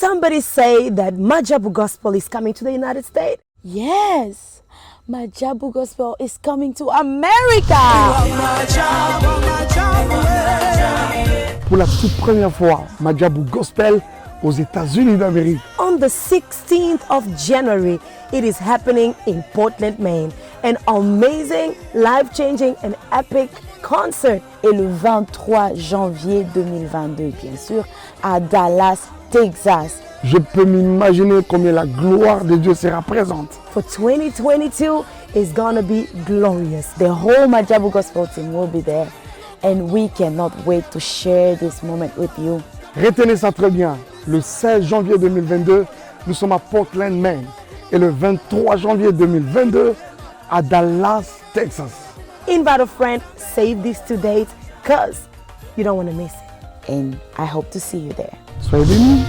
somebody say that Majabu Gospel is coming to the United States? Yes, Majabu Gospel is coming to America. Pour la toute première fois, Majabu Gospel aux États-Unis d'Amérique. On the 16th of January, it is happening in Portland, Maine. An amazing, life-changing and epic concert. Et le 23 janvier 2022, bien sûr, à Dallas, Texas. Je peux m'imaginer combien la gloire de Dieu sera présente. For 2022, it's gonna be glorious. The whole Majabu Gospel team will be there. And we cannot wait to share this moment with you. Retenez ça très bien. Le 16 janvier 2022, nous sommes à Portland, Maine. Et le 23 janvier 2022, à Dallas, Texas. Invite a friend, save these 2 dates, cause you don't want to miss it. And I hope to see you there. Soyez bénis.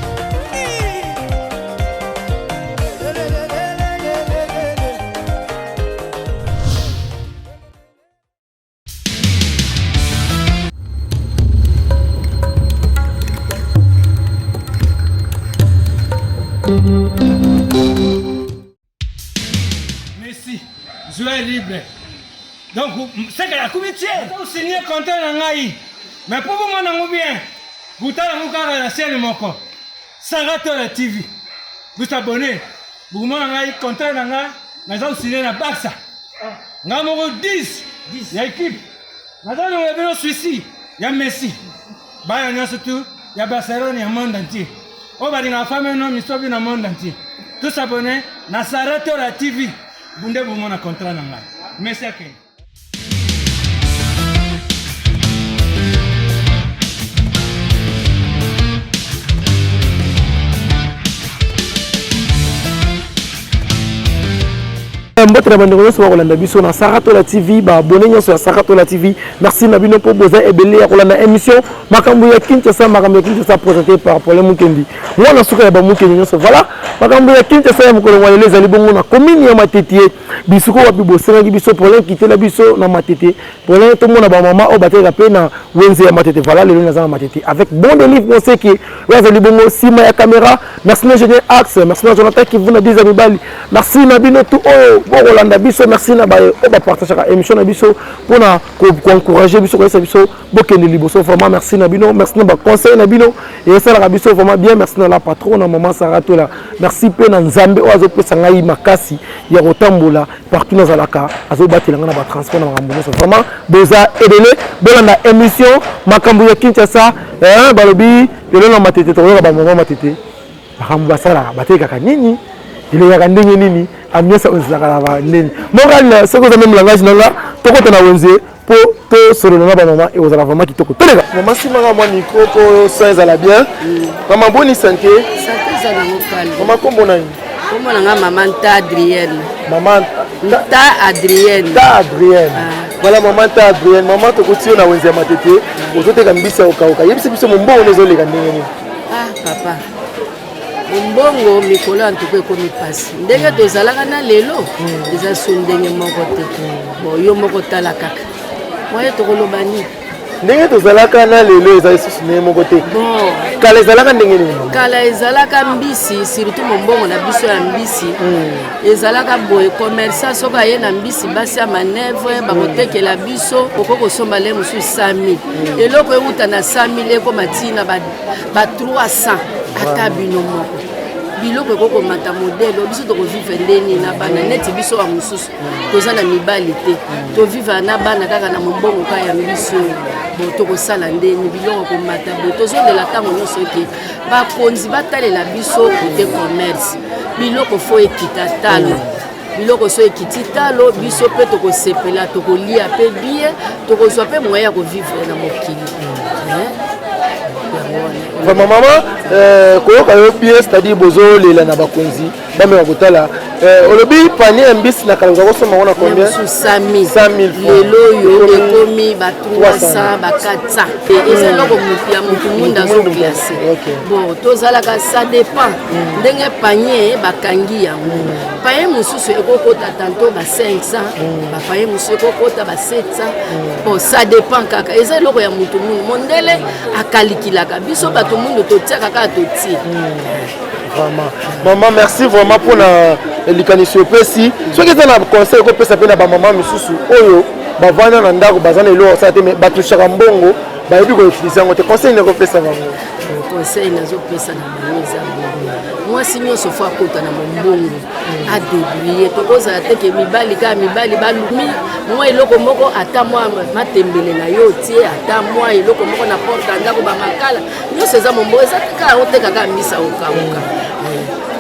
Merci, joueur libre. Donc, c'est que la comité, vous signez contrat dans l'AI. Mais pour vous, moi, bien, vous avez la scène mon corps. Saratola la TV. Vous abonnez. Vous m'avez contrat dans l'AI. Nous avons signé la Barça. Nous avons 10. Il y a équipe. Nous avons un Suisse. Il y a Messi. Il y a surtout, il y a Barcelone, il y a le monde entier. On va dire la femme et l'homme, ils sont dans le monde entier. Tous abonnés, na Saratola la TV. Vous avez un contrat dans l'AI. Merci à vous. Mbotra bandeko so kolanda biso na Saratola TV ba abonné nyo sur Saratola TV. Merci na bino po boza ebele ya kolanda émission makambo ya Kinshasa présenté par Paul Mukendi. Wana suka ya ba Mukendi nyo so voilà makambo ya Kinshasa ya mukolo ngwale ezali bongo na commune ya Matete bisuko wapi bosenga biso Paul kitela biso na Matete Paul to mona ba mama o bateka pe na wenze ya Matete voilà lelo na Matete avec bon délivre on sait que ezali bongo sima ya caméra. Merci na Génie Axe, merci na Jonathan qui vous na des amis. Merci na bino tout Rolanda biso, merci na ba partager la émission na biso pour na encourager biso ko biso bokende liboso vraiment merci na bino, merci na ba conseil na bino et ça la biso vraiment bien merci na la patron na maman Saratola. Merci pe na Nzambe o azo pesa ngai makasi ya kotambola partout na zalaka azo batela na ba transport na makambo vraiment boza edele bolanda émission makambo ya Kinshasa balobi lelo na Matete to ba maman Matete makambo basala bateka nini il y a ndenge nini ambiance onzaka ba nini moral ce que ça même langage nanga tokota na wenze po to solo na ba maman et ozala vraiment kitoko tolega maman simanga moi micro po ça ça la bien maman bonne santé ça na local maman kombo na ni kombo na maman ta Adrienne maman ta Adrienne voilà maman ta Adrienne maman tokoti na wenze ya Matete ozoteka mbisa okauka yebisi biso mbongo nezoleka ndenge nini papa mbongo mikolo antuko ekomi pasi ndenge tozalaka na lelo eza so ndenge moko te bon yo moko tala kaka moye tokoloba nini ndenge tozalaka na lelo eza lisusu ndenge moko te bon kala ezalaka ndenge nini kala ezalaka mbisi surtout mbongo na biso ya mbisi ezalaka boye commerçant soki aye na mbisi basi ya manevre bakotekela biso oko kosomba le mosusu 100 000 eloko euta na 100 000 ekoma ntina ba 300 ata bino moko biloko ekokomata modele biso tokovivre ndeni na bana neti biso ya mosusu toza na mibali te tovivre na bana kaka na mombongo ka ya biso bo tokosala ndeni biloko komata bo tozolela ntango nyonso ete bakonzi batalela biso kote commerce biloko fo ekita talo biloko so ekiti talo biso mpe tokosepela tokolia mpe bie tokozwa mpe moyen ya kovivre na mokili vraiment maman koyoka yo bien c'est-à-dire bozo lela na bakonzi bame bakotala olobi panier mbisi na kala kosoma wana combien 100 000 lelo yo ekomi ba 300 ba 400 eza loko mupia mutu munda zo classé bon tozalaka ça dépend ndenge panier bakangi yango panier mususu ekokota tanto ba 500 ba panier mususu ekokota ba 700 bon ça dépend kaka eza loko ya mutu mondele akalikilaka biso bato tout monde totia kaka totie. Vraiment. Maman, merci vraiment pour l'éducation au PC. Ce qui est un conseil que peut s'appeler na maman misusu oyo ba vana na ndako bazana elo ça te mais ba touchera mbongo ba yebi ko utiliser ngote conseil ne ko pesa bango. Conseil nazo pesa na bango. Moi si nyonso fois kota na mbongo a débrouiller to koza te ke mibali ka mibali balumi moi eloko moko ata moi matembele na yo tie ata moi eloko moko na porte ndako ba makala nyonso za mbongo za ka oteka ka misa oka.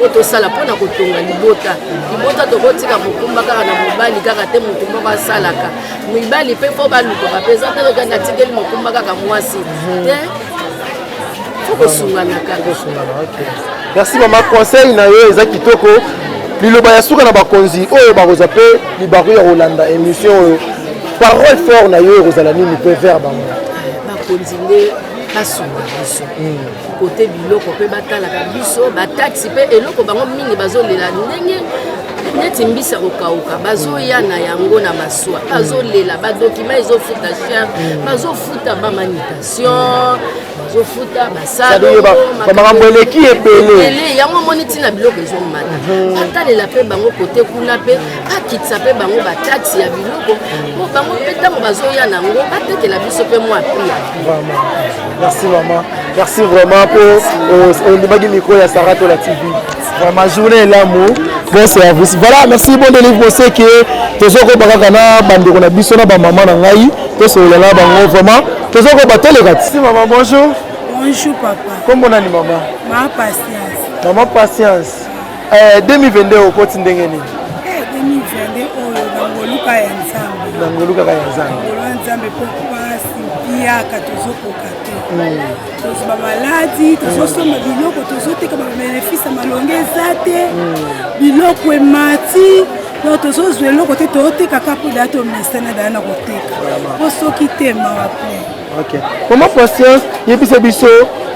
Otosala pona kotonga libota tokotika mokumba kaka na mobali kaka te mutu moko asalaka mibali pe fo baluka bapeza te kaka na tikeli mokumba kaka mwasi te foko sungana kaka. Merci maman, conseil na yo eza kitoko liloba ya suka na bakonzi oyo bakoza pe libaru ya Rolanda émission parole fort na yo kozala nini pe vers bango bakonzi nde basunga biso kote biloko pe batalaka biso bataxi pe eloko bango mingi bazolela ndenge neti mbisa kokauka bazoya na yango na maswa bazolela badokima ezofuta cher bazofuta bamanitation bazofuta basalo bamakambo eleki ebele yango moni ntina biloko ezomata batalela pe bango kote kuna pe bakitisa pe bango bataxi ya biloko po bango pe ntango bazoya nango batekela biso pe mwa pri. Merci maman, merci vraiment pour le micro à Sarato la TV. Vraiment journée l'amour, bon service. Voilà, merci bon délivre c'est que tozoko bakana bande ko na biso na ba maman na ngai, to so la bango vraiment. Tozoko batele kat. Si maman bonjour. Bonjour papa. Comment on a ni maman? Ma patience. Maman patience. 2022 au koti ndenge ni. 2022 ngoluka ya nzambe. Ngoluka ya nzambe. Ngoluka nzambe pourquoi simpia katozokoka te. Tozoba maladi, tozosoma biloko, tozoteka ba bénéfice malonge zate. Biloko emati, donc tozozwe eloko te toteka kapo dato mesana dana koteka. Po soki te ma OK. Maman patience, yebisa biso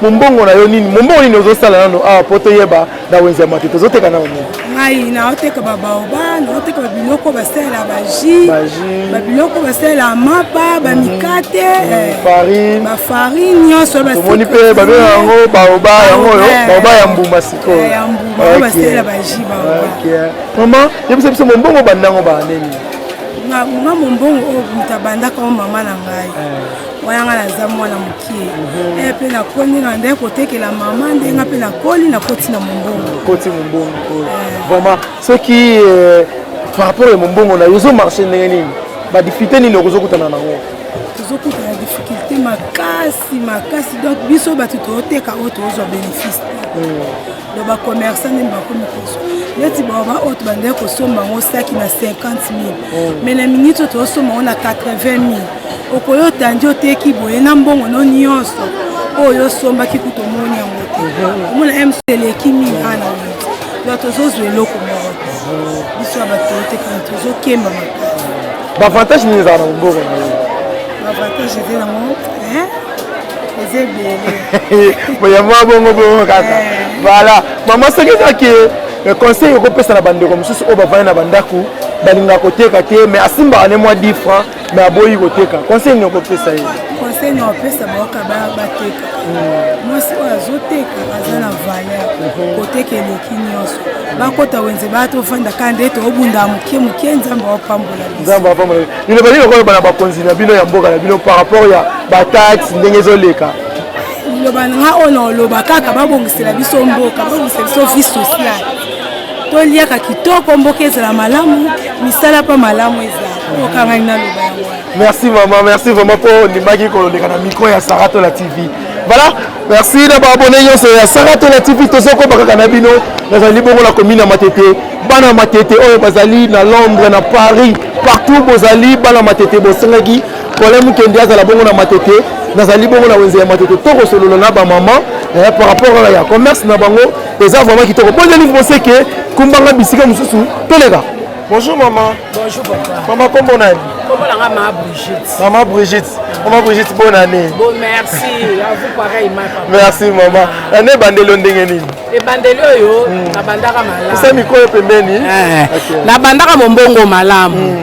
mumbongo na yo nini? Mumbongo nini ozosala nano poto yeba da wenza mate tozoteka na nini? Ngai na oteka babaoba, na oteka biloko basala baji, biloko basala mapa, ba mikate, farine, ba farine nyonso ba. Tomoni pe ba yango baoba yango yo, baoba ya mbuma siko. Ya mbuma basala baji baoba. OK. Maman, yebisa biso mumbongo bandango ba nini? Nga mumbongo o mutabanda ka mama na ngai. Wayanga na zamwa na mukie. Pe na koni na ndeko kotekela mama ndenga pe na koli na koti na mumbongo. Koti mumbongo. Vraiment ce qui par rapport au mumbongo na yozo marché ndenge nini? Ba difficulté nini okuzokutana nango? Tozokutana difficulté makasi donc biso batu toteka o tozo bénéfice. Do ba commerçant ne ba komi koso. Neti ba auto bande ko somba ngo saki na 50,000. Mais na minute to somba on a 80,000. Okoyo tanjo teki boye na mbongo no nyonso. Oyo somba kikuto moni yango te. Mona MCL kimi ana. Do tozo eloko mo. Biso ba toteka tozo kemba makasi. Ba avantage ni za na mbongo na yo. Ba avantage de na mo, voilà maman ce qui le conseil au pesa na bande comme sous obavana na bandaku balinga koteka te mais asimba ne moi 10 francs mais aboyi koteka conseil ni ko pesa yi conseil ni opesa boka ba bateka moi si azoteka azana valeur koteka eleki nyonso bakota wenze bato fanda kande to obunda mukie nzamba opambola ni le bali ko bana bakonzi na bino ya mboka na bino par rapport ya ba tax ndenge zoleka loba nga ono loba kaka babongisela biso mboka babongisela biso vie sociale toliaka kitoko mboka ezala malamu misala pa malamu ezala okanga ina loba yango. Merci maman, merci vraiment pour ndimaki koleka na micro ya Sarato la TV. Voilà, merci d'abord abonné nyonso ya Sarato la TV tozoko bakaka na bino nazali bongo la commune ya Matete bana Matete oyo bazali na Londres na Paris partout bozali bana Matete bosengaki problème kendi azala bongo na Matete nazali bongo na wenze ya Matete toko solo na ba maman par rapport à la commerce na bango eza vraiment kitoko bon livre c'est que kumbanga bisika mususu tolega. Bonjour maman. Bonjour papa. Maman comment on a dit? Comment la maman Brigitte? Maman Brigitte. Maman Brigitte bonne année. Bon merci. À vous pareil ma papa. Merci maman. Année bandelo ndenge nini? E bandelo yo na bandaka malamu. Ça miko pembeni. Na bandaka mombongo malamu.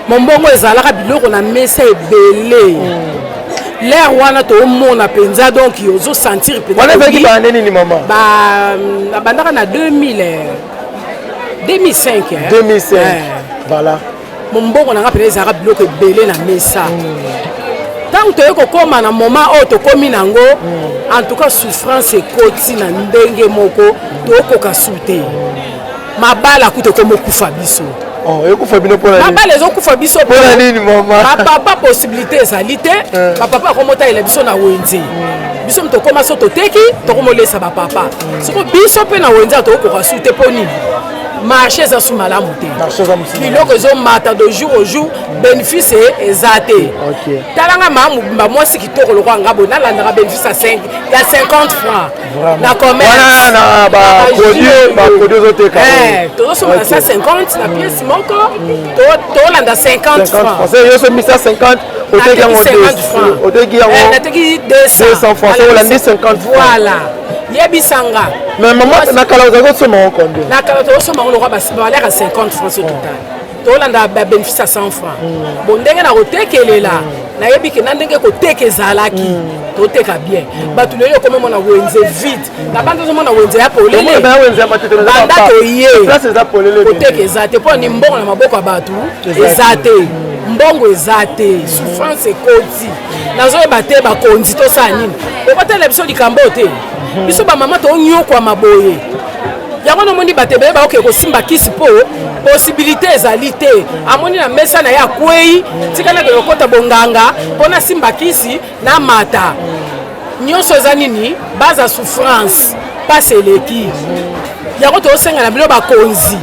Mombongo ezalaka biloko na mesa ebele. l'air wana to mona penza donc yozo sentir penza wana vaki ba nini maman ba bandaka na 2005 2005 voilà mbongo nanga penza ezaka biloko ebele na mesa tant toye kokoma na moment oyo tokomi nango en tout cas souffrance ekoti na ndenge moko tokoka sute mabala kuto komokufa biso ekufa bino mpona nini mabala ezokufa biso mpona nini mama bapapa possibilité ezali te bapapa akomotalela biso na wenze biso tokoma so toteki tokomolesa bapapa soko biso mpe na wenze tokokoka su te mpo nini marché eza su malamu te biloko ezomata de jour au jour bénéfice eza te talanga mamobimba mwasi kitoko lokwa nga boye nalandaka bénéfice ya 50 francs na commerceproduit ozoteka tozosomana 150 na pièce moko tolanda 50 francs yoso misa 50 oteki yango 200 oteki yango nateki 200 francs olandi 50 voilà yebisanga mais maman nakala ozali kosomba ngo combien nakala tozosomba ngo lokwa baleka 50 francs au total tolanda bénéfice à 100 francs bon ndenge na kotekelela nayebi ke na ndenge koteka ezalaki toteka bien bato lelo komemona wenze vide na banda ozomona wenze ya polele banda toye koteka eza te mpo ni mbongo na maboko ya bato eza te mbongo eza te souffrance ekoti nazoyeba te bakonzi tosala nini okotela biso likambo te biso bamama tonyokwama boye yango nomoni bato ebele baoke kosimba kisi mpo possibilité ezali te amoni na mesa na ye akwei tikana kokota bonganga mpo nasimba kisi na mata nyonso eza nini baza souffrance pasi eleki yango tosenga na bino bakonzi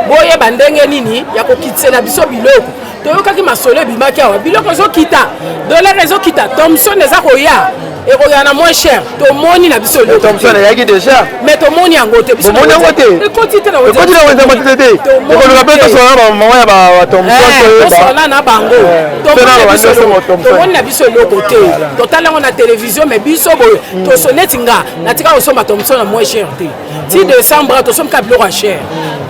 boyeba ndenge nini ya kokitisa biso biloko toyokaki masolo ebimaki awa biloko ezokita dolare ezokita Thomson eza koya ekoya na moins cher tomoni na biso eloko Thomson eyaki déjà mais tomoni yango te biso tomoni yango te ekoti te na wenze matete te ekoluka mpe tosona bamama ya bathomson tosona na bango tomoni na biso eloko te totala yango na télévision mais biso boye tosoneti nga natika kosomba Thomson na moins cher te ti décembre tosomka biloko ya cher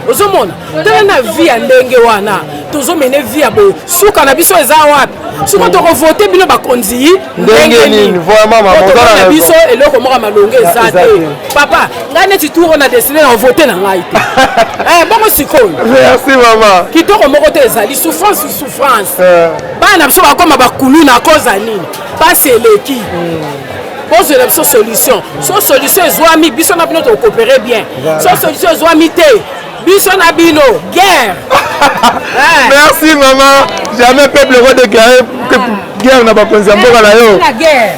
ozomona tala na vie ya ndenge wana tozomene vie ya boye suka na biso eza wapi soki tokovote bino bakonzi ndenge nini na biso eloko moko malonge eza te papa ngai neti tour na desine na vote na ngai te bongo sikoyo merci mama kitoko moko te ezali souffrance bana na biso bakoma bakulu na koza nini pasi eleki bozela biso solution so solution ezwami biso na bino tokopere bien so solution ezwami te biso na bino guerre. Merci maman. Jamais peuple roi de guerre na bakonzi mboka na yo. La guerre.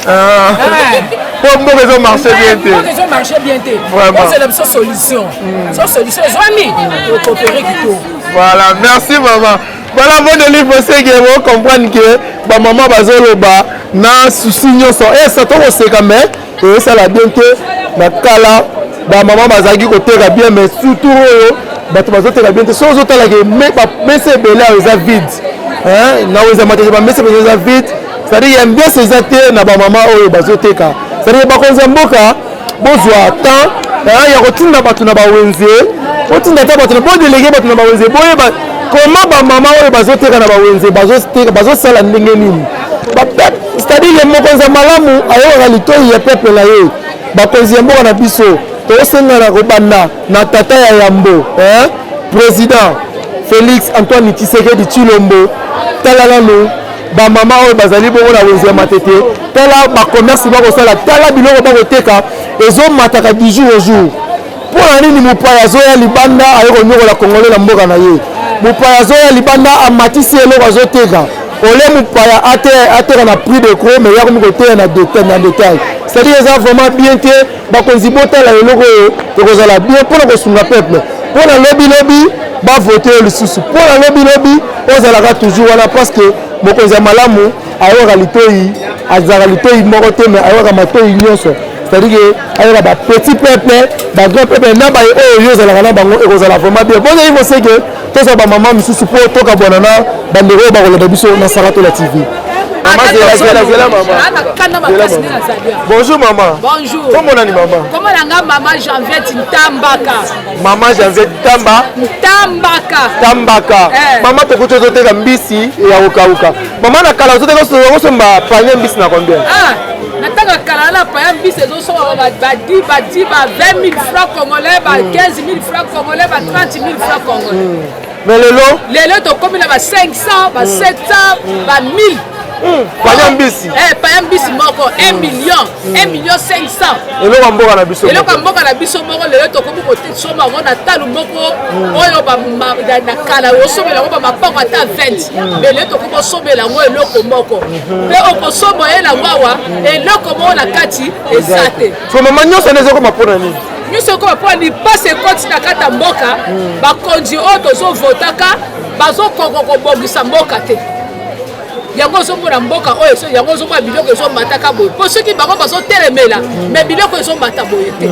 Pour mboka ils ont marché bien té. Ils ont marché bien té. C'est la solution. Sans solution, ils ont mis au coopérer qui tout. Voilà, merci maman. Voilà votre livre c'est que vous comprenez que ba maman bazoloba na souci nyonso et ça to oseka mais et ça la bien té na kala ba maman bazaki koteka bien mais surtout bato bazoteka bien te so ozotalaka mese ebele ayo eza vide na oyo matete bamese ebele eza vide c'est-à-dire ya mbiasi eza te na bamama oyo bazoteka c'est-à-dire bakonzi ya mboka bozwa temps ya kotinda bato na bawenze otinda ta bato na bodelege bato na bawenze boyeba koma bamama oyo bazoteka na bawenze bazosala ndenge nini c'est-à-dire ye mokonzi ya malamu ayokaka litoi ya peple na ye bakonzi ya mboka na biso tosengana kobanda na tata ya yambo président Félix Antoine Tshisekedi Tshilombo tala nanu bamama oyo bazali bongo na wenze ya matete tala bacommerce bakosala tala biloko bakoteka ezomataka du jour au jour mpona nini mopaya azoya libanda aye konyokola kongole na mboka na ye mopaya azoya libanda amatisi eloko azoteka ole mopaya ateka na prix de gros mais yakomi koteya na détail c'est-à-dire eza vraiment bien te bakonzi botala eloko oyo ekozala bien mpona kosunga peuple mpona lobilobi bavote oyo lisusu mpona lobilobi ozalaka toujours wana parce que mokonzi ya malamu ayoka litoi azalaka litoi moko te mais ayoka matoi nyonso c'est-à-dire que ayoka bapetit peuple bagrand peuple na baye oyo yo ozalaka na bango ekozala vraiment bien bongo il faut se que toza bamama misusu mpo tokabwana na bandeko oyo bakolanda biso na Saratola TV. Bonjour maman. Bonjour. Comment on a maman? Comment on a maman Janviette Tambaka? Maman Janviette Tambaka. Maman te kote zote ka mbisi ya ukauka. Maman na kala zote ko so mba panye mbisi na combien? Nataka kala na panye mbisi zo so ba 20 000 francs congolais, ba 15 000 francs congolais, ba 30 000 francs congolais. Mais lelo to komi na ba 500, ba 700, ba 1000. Payambisi. Payambisi moko 1 million, 1 million 500. Eloko mboka na biso. Eloko mboka na biso moko lelo to komi ko te soma ngona talu moko oyo ba na kala osomela ko ba mapako ata 20. Mais lelo to komi somela ngo eloko moko. Pe okosomo ela ngwa eloko moko na kati ezate. So mama nyoso nezo ko mapona nini? Nyoso ko mapona ni passe koti na kata mboka ba konji o tozo votaka bazo kokoko bongisa mboka te. Yango zo mona mboka oyo so yango zo mona biloko zo mataka boye. Po ceux qui bango bazo telemela mais biloko zo mata boye te.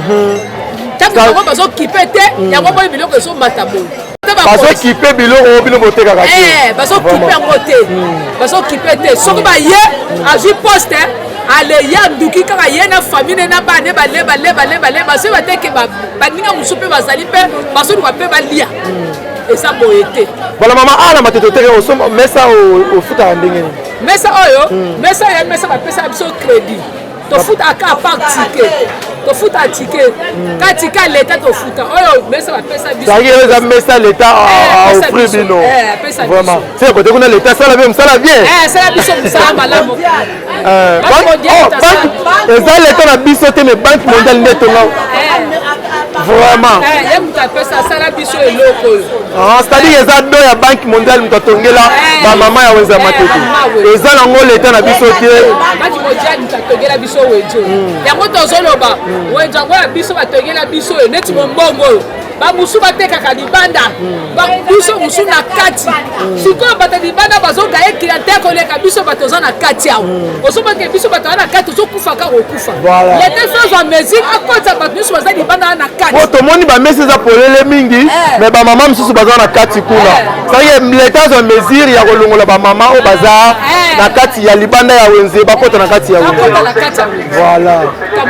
Tango bango bazo kipete yango boye biloko zo mata boye. Bazo kipe biloko bino boteka kati. Bazo kipe ngote. Bazo kipete soko ba ye azu poste ale ya nduki kaka ye na famille na bane baleba baso bateke ba ninga musupe bazali pe baso duka pe balia. Esa boyete. Voilà maman ala mateto tere osoma mesa au futa ndenge. Mesa oyo, mesa ya mesa ba pesa biso crédit. To futa aka part ticket. To futa ticket. Ka ticket l'état to futa. Oyo mesa ba pesa biso. Ça y est, ça mesa l'état a offrir bino. Pesa biso. Vraiment. C'est côté qu'on a l'état ça la bien, ça la bien. Ça la biso ça malamu. Ça l'état na biso te mais banque mondiale neto nga. Vraiment. C'est-à-dire que ça doit la banque mondiale mtatongela ba mama ya wenza matete. Eza nango l'état na biso te. Banque mondiale mtatongela biso wejo. Yango tozoloba, wenza ngo ya biso batongela biso neti mbongo. Ba musu batekaka libanda. Ba biso musu na kati. Siko bata libanda bazoga ekilate koleka biso batoza na kati yao. Osoba ke biso batoza na kati ozokufa ka okufa. Les défenses en mesure akota ba biso baza libanda na kati. Poto moni ba mesi za polele mingi mais ba mama mususu baza na kati kuna. Ça y est, l'état en mesure ya kolongola ba mama o baza na kati ya libanda ya wenze bakota na kati ya wenze. Voilà.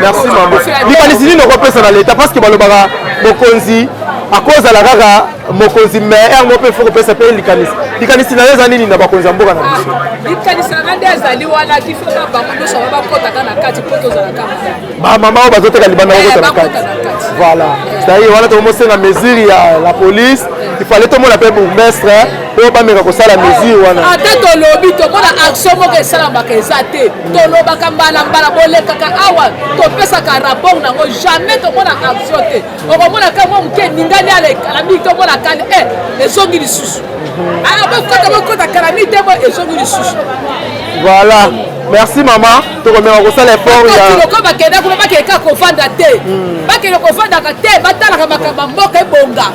Merci maman. Likanisi nini okopesa na l'état parce que balobaka bokonzi à cause de la kaka mokonzi mais un peu faut que ça paye likanisi na leza nini na bakonzi mboka na biso. Likanisi na ndeza liwala kifika bango so ba kota kana kati poto za la kama. Ba mama o bazoteka libanda bakota na kati. Voilà. C'est-à-dire wana to mosenga mesure ya la police, il fallait tout le monde appeler bourgmestre pour pas mettre ça la mesure wana. Ata to lobi to mona action mo ke sala ba ke zate. To loba kambala mbala boleka ka awa to pesa ka rapport nango jamais to mona action te. O mona ka mo mke ningani ale kalami to mona kale ezongi lisusu. Ba kota kalami te mo ezongi lisusu. Voilà. Merci maman. To remercie ko sala effort ya. Ko ba kenda ko ba ke ka ko fanda te. Ba ke ko fanda ka te ba tala ka makamba mboka ebonga.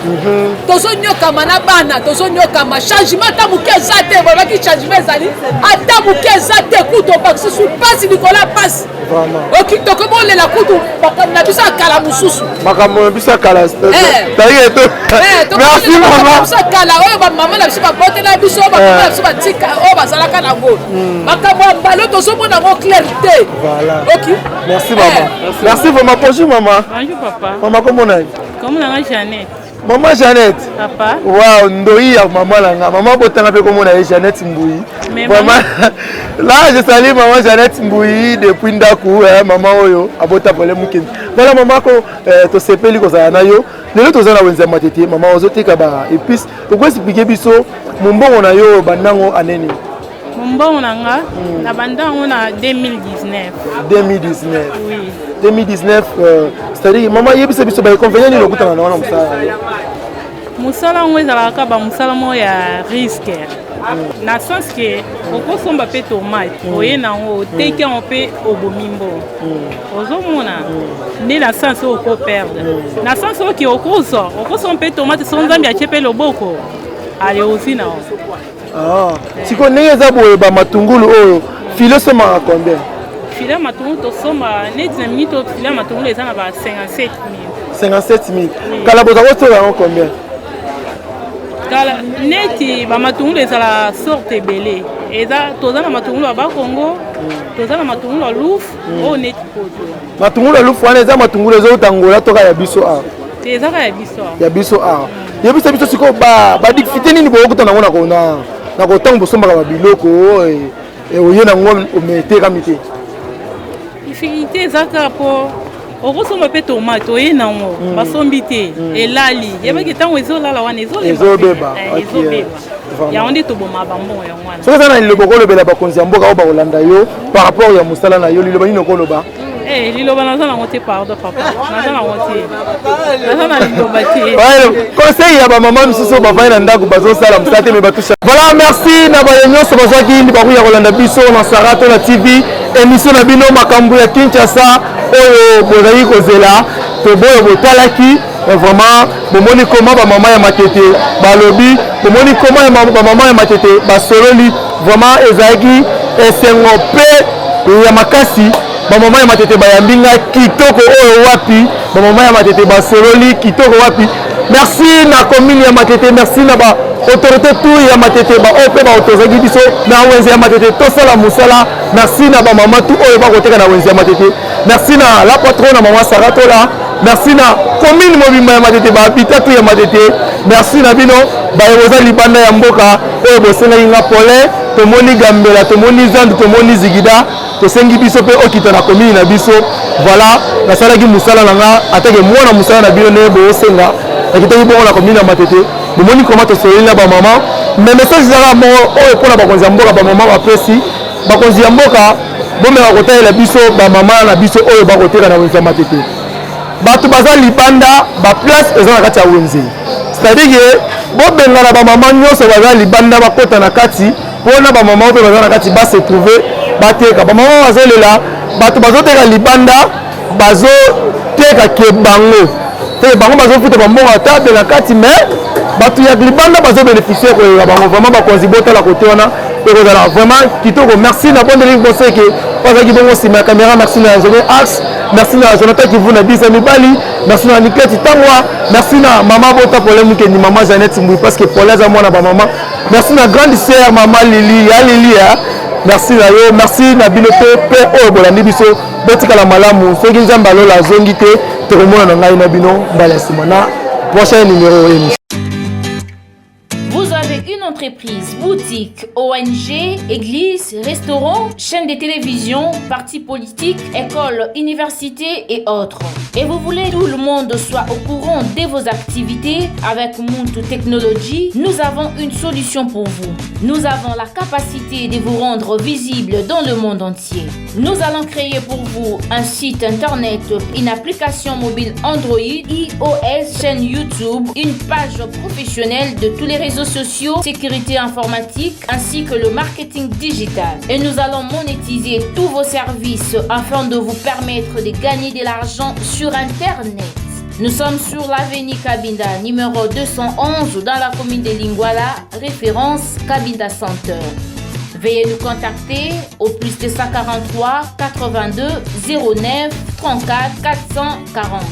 Tozo nyoka mana bana, tozo nyoka ma changement ta muke zate ba ki changement zali. Ata muke zate kuto ba su passe Nicolas passe. Vraiment. OK to ko bolela kuto ba na bisa kala mususu. Makambo bisa kala. Taye to. Merci maman. Bisa kala o ba mama na bisa ba botela biso ba mama na bisa ba tika o ba sala kana ngo. Makambo balo tozo mona ngo clarté. Voilà. OK. Merci maman. Merci vraiment. Bonjour maman. Bonjour papa. Maman comment on est? Comment on est Jeannette? Maman Jeannette. Papa. Waouh, ndoi ya maman langa. Maman botanga pe comment on est Jeannette Mboui. Vraiment. Là, je salue maman Jeannette Mboui depuis Ndaku, maman oyo abota pole mukindi. Voilà maman ko to sepeli ko za na yo. Lelo to za na wenza matete, maman ozoteka ba épices. Pourquoi expliquer biso mumbongo na yo bandango aneni? Mumbongo nanga na bandango na 2019. 2019. Oui. 2019 c'est-à-dire maman yebisa biso ba inconvénient ni lokuta na wana musala. Musala ngo ezalaka ba musala mo ya risque. Na sens que okosomba pe tomate oye nango teke on pe obomimbo. Ozomona ni na sens oko perdre. Na sens que okosomba pe tomate sonzambi achepe loboko. Ale aussi na. Ah, siko ndenge za boye ba matungulu oyo filet soma combien? Filet matungulu to soma net na minute filet matungulu eza na ba 57 000. 57 000. Kala boza ko to combien? kala neti bamatungulu ezala sorte ebele toza na matungulu ya bakongo toza na matungulu ya lufu oyo neti poto matungulu ya lufu wana eza matungulu ezotangola toka ya biso a ezaka ya biso a yebisa biso sikoyo badifite nini boyokuta nango na kotango bosombaka babiloko oye nango ometekami te difficulté ezaka mpo okosomba mpe tomate oye nango basombi te elali yebaki ntango ezolala wana ezobeba yango nde toboma bambongo yango wana soki eza na liloba okolobela bakonzi ya mboka oyo bakolanda yo par rapport ya mosala na yo liloba nini okoloba liloba naza nango te pardon papa naza nango te naza na liloba te conseil ya bamama misusu bavai na ndako bazosala mosala te me batusha voilà merci na bayo nyonso bazwaki bakuya kolanda biso na Sarato la TV émission na bino makambo ya Kinshasa oyo bozali kozela to boyo botalaki vraiment bomoni koma bamama ya matete balobi bomoni koma bamama ya matete basololi vraiment ezalaki esengo mpe ya makasi bamama ya matete bayambinga kitoko oyo wapi bamama ya matete basololi kitoko wapi merci na commune ya matete merci na ba autorité tout ya matete ba ope ba autorisé biso na wenze ya matete tosala musala merci na ba mama tout oyo bakoteka na wenze ya matete merci na la patronne na mama Sarato la merci na commune mobimba ya matete ba habitat tout ya matete merci na bino ba yoza libanda ya mboka oyo bosenga inga pole tomoni gambela tomoni zandu tomoni zigida tosengi biso pe okita na commune na biso voilà nasalaki musala nanga atake mwana musala na bino ne bosenga nakitaki bongo na commune na matete bomoni koma tosoleli na bamama mais message ezaka moko oyo mpona bakonzi ya mboka bamama bapesi bakonzi ya mboka bomeka kotalela biso bamama na biso oyo bakoteka na wenze ya matete bato baza libanda baplace eza na kati ya wenze c'est-à-dire ke bobengana bamama nyonso baza libanda bakota na kati mpona bamama oyo baza na kati base trouve bateka bamama bazolela bato bazoteka libanda bazoteka ke bango te bango bazofuta bambongo ata be na kati mais bato ya libanda bazobénéficier koyeba bango vraiment bakonzi botala kote wana ekozala vraiment kitoko merci na bondeli boseke bazaki bongo nsima ya caméra merci na Zone Axe merci na Jonathan Kivu na Bisa Mibali merci na Nikleti Tangwa merci na mama bota polème ke ni mama Jeannette Mbui parce que polème za mwana ba mama merci na grande sœur mama Lili ya Lilia merci na yo merci na bino pe oyo bolandi biso botikala malamu soki nzambe alola azongi te tokomona na ngai na bino mbala nsima na prochain numéro émission. Vous avez une entreprise, boutique, ONG, église, restaurant, chaîne de télévision, parti politique, école, université et autres. Et vous voulez que tout le monde soit au courant de vos activités avec Muntu Technology, nous avons une solution pour vous. Nous avons la capacité de vous rendre visible dans le monde entier. Nous allons créer pour vous un site internet, une application mobile Android, iOS, chaîne YouTube, une page professionnelle de tous les réseaux sociaux, sécurité informatique ainsi que le marketing digital. Et nous allons monétiser tous vos services afin de vous permettre de gagner de l'argent sur Internet. Nous sommes sur l'avenue Cabinda, numéro 211 dans la commune de Lingwala, référence Cabinda Center. Veuillez nous contacter au plus de 143 82 09 34 440.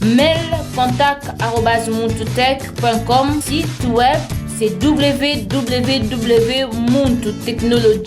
Mail contact@muntutech.com. Site web c'est www.muntutechnology.